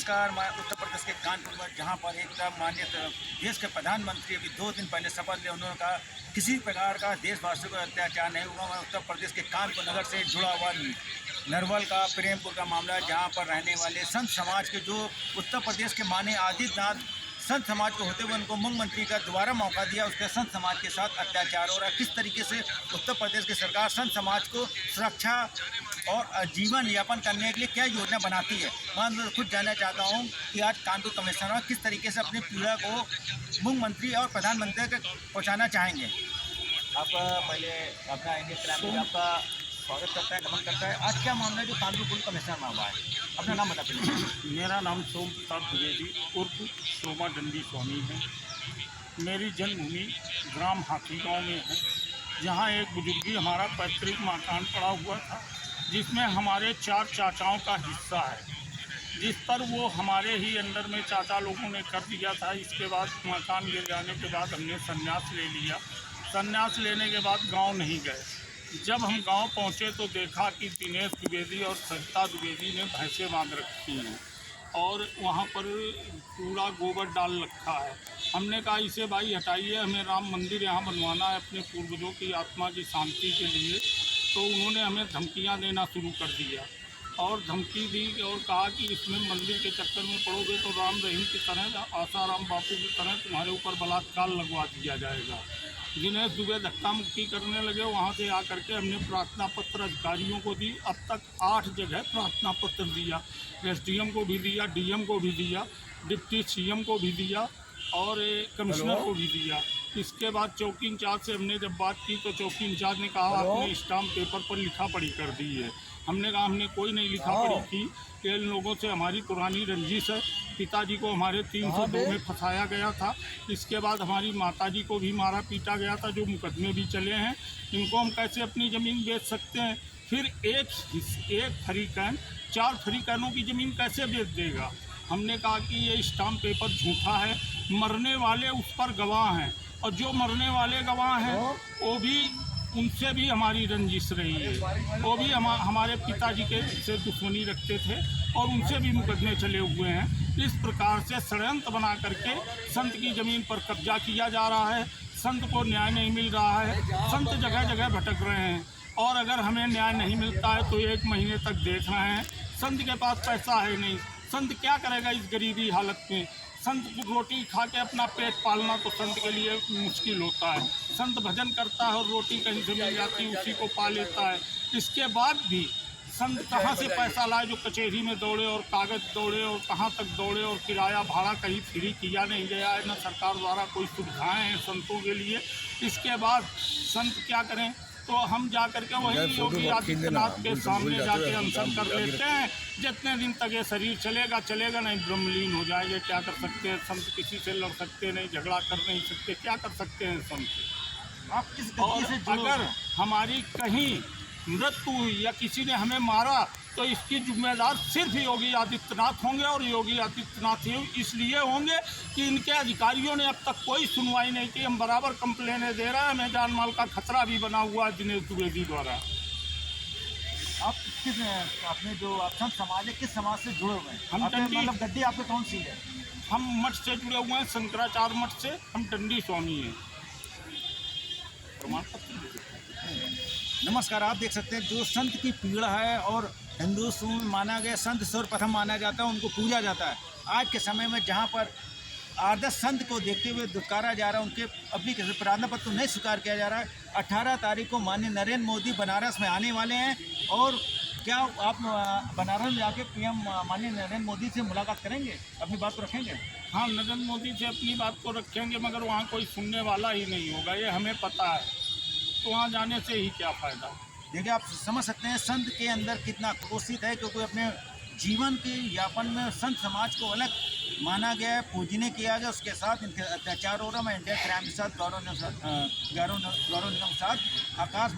नमस्कार। मैं उत्तर प्रदेश के कानपुर में, जहां पर एक माननीय देश के प्रधानमंत्री अभी 2 दिन पहले शपथ ले, उन्होंने कहा किसी प्रकार का देशवासियों पर अत्याचार नहीं होगा। मैं उत्तर प्रदेश के कानपुर नगर से जुड़ा हुआ नरवल का प्रेमपुर का मामला है, जहां पर रहने वाले संत समाज के जो उत्तर प्रदेश के माने आदित्यनाथ संत समाज को होते हुए उनको मुख्यमंत्री का दोबारा मौका दिया, उसके संत समाज के साथ अत्याचार हो रहा है। किस तरीके से उत्तर प्रदेश की सरकार संत समाज को सुरक्षा और जीवन यापन करने के लिए क्या योजना बनाती है, मैं खुद जानना चाहता हूं कि आज कानपुर कमिश्नर में किस तरीके से अपनी पीड़ा को मुख्यमंत्री और प्रधानमंत्री तक पहुँचाना चाहेंगे। आप पहले अपना इंडियन क्राइम आपका स्वागत करता है, नमन करता है। आज क्या मामला है जो कानपुर पुलिस कमिश्नर में हुआ है, अपना नाम बता दीजिए। मेरा नाम सोम प्रताप द्विवेदी उर्फ सोमा दंडी स्वामी है। मेरी जन्मभूमि ग्राम हाथी गाँव में है, जहाँ एक बुजुर्गी हमारा पैतृक मकान पड़ा हुआ था, जिसमें हमारे 4 चाचाओं का हिस्सा है, जिस पर वो हमारे ही अंडर में चाचा लोगों ने कर दिया था। इसके बाद मकान गिर जाने के बाद हमने संन्यास ले लिया। संन्यास लेने के बाद गांव नहीं गए। जब हम गांव पहुंचे तो देखा कि दिनेश द्विवेदी और सरिता द्विवेदी ने भैंसें बांध रखी हैं और वहाँ पर पूरा गोबर डाल रखा है। हमने कहा इसे भाई हटाइए, हमें राम मंदिर यहाँ बनवाना है अपने पूर्वजों की आत्मा की शांति के लिए। तो उन्होंने हमें धमकियाँ देना शुरू कर दिया और धमकी दी और कहा कि इसमें मंदिर के चक्कर में पड़ोगे तो राम रहीम की तरह, आसाराम बापू की तरह तुम्हारे ऊपर बलात्कार लगवा दिया जाएगा। दिनेश दुबे धक्का मुक्की करने लगे। वहाँ से आकर के हमने प्रार्थना पत्र अधिकारियों को दी। अब तक 8 जगह प्रार्थना पत्र दिया, एसडीएम को भी दिया, डीएम को भी दिया, डिप्टी सीएम को भी दिया और कमिश्नर को भी दिया। इसके बाद चौकी इंचार्ज से हमने जब बात की तो चौकी इंचार्ज ने कहा आपने स्टाम्प पेपर पर लिखा पढ़ी कर दी है। हमने कहा हमने कोई नहीं लिखा पढ़ी की, इन लोगों से हमारी पुरानी रंजिश है। पिताजी को हमारे 302 में फंसाया गया था। इसके बाद हमारी माताजी को भी मारा पीटा गया था, जो मुकदमे भी चले हैं। इनको हम कैसे अपनी ज़मीन बेच सकते हैं? फिर एक फरीकैन 4 फरीकैनों की ज़मीन कैसे बेच देगा? हमने कहा कि ये स्टाम्प पेपर झूठा है, मरने वाले उस पर गवाह हैं और जो मरने वाले गवाह हैं वो भी, उनसे भी हमारी रंजिश रही है। वो भी हमारे पिताजी के से दुश्मनी रखते थे और उनसे भी मुकदमे चले हुए हैं। इस प्रकार से षड्यंत्र बना करके संत की ज़मीन पर कब्जा किया जा रहा है। संत को न्याय नहीं मिल रहा है, संत जगह जगह भटक रहे हैं और अगर हमें न्याय नहीं मिलता है तो 1 महीने तक देख रहे हैं। संत के पास पैसा है नहीं, संत क्या करेगा इस गरीबी हालत में? संत रोटी खा के अपना पेट पालना तो संत के लिए मुश्किल होता है। संत भजन करता है और रोटी कहीं से मिल जाती है उसी को पा लेता है। इसके बाद भी संत कहाँ से पैसा लाए जो कचहरी में दौड़े और कागज़ दौड़े और कहाँ तक दौड़े और किराया भाड़ा कहीं फ्री किया नहीं गया है, न सरकार द्वारा कोई सुविधाएं हैं संतों के लिए। इसके बाद संत क्या करें? तो हम जा कर के वही योगी आदित्यनाथ के सामने जाके अनशन कर लेते हैं। जितने दिन तक ये शरीर चलेगा नहीं ब्रह्मलीन हो जाएंगे। क्या कर सकते हैं? संत किसी से लड़ सकते नहीं, झगड़ा कर नहीं सकते, क्या कर सकते हैं संत? आप किस और से अगर हमारी कहीं मृत्यु हुई या किसी ने हमें मारा तो इसकी जिम्मेदार सिर्फ योगी आदित्यनाथ होंगे और योगी आदित्यनाथ ही इसलिए होंगे कि इनके अधिकारियों ने अब तक कोई सुनवाई नहीं की। हम बराबर कंप्लेनें दे रहे हैं, हमें जान माल का खतरा भी बना हुआ है दिनेश द्विवेदी द्वारा। आप किस अपने जो संत समाज है किस समाज से जुड़े हुए हैं? हम मतलब गद्दी आपके कौन सी है? हम मठ से जुड़े हुए हैं, शंकराचार्य मठ से। हम दंडी स्वामी हैं। प्रमाण पत्र नमस्कार। आप देख सकते हैं जो संत की पीड़ा है और हिंदुस्तान में माना गया संत सर्वप्रथम माना जाता है, उनको पूजा जाता है। आज के समय में जहां पर आदर्श संत को देखते हुए दुत्कारा जा रहा है, उनके अभी प्रार्थना पत्र तो नहीं स्वीकार किया जा रहा है। 18 तारीख को माननीय नरेंद्र मोदी बनारस में आने वाले हैं और क्या आप बनारस में जाके पीएम माननीय नरेंद्र मोदी से मुलाकात करेंगे, अपनी बात को रखेंगे? हाँ, नरेंद्र मोदी से अपनी बात को रखेंगे, मगर वहाँ कोई सुनने वाला ही नहीं होगा, ये हमें पता है। तो वहाँ जाने से ही क्या फ़ायदा? देखिए, आप समझ सकते हैं संत के अंदर कितना क्रोशित है, क्योंकि अपने जीवन के यापन में संत समाज को अलग माना गया है, पूजने किया गया, उसके साथ इनके अत्याचार हो रहा है। मैं इंडियन क्राइम के साथ गौरव निगम के साथ आकाश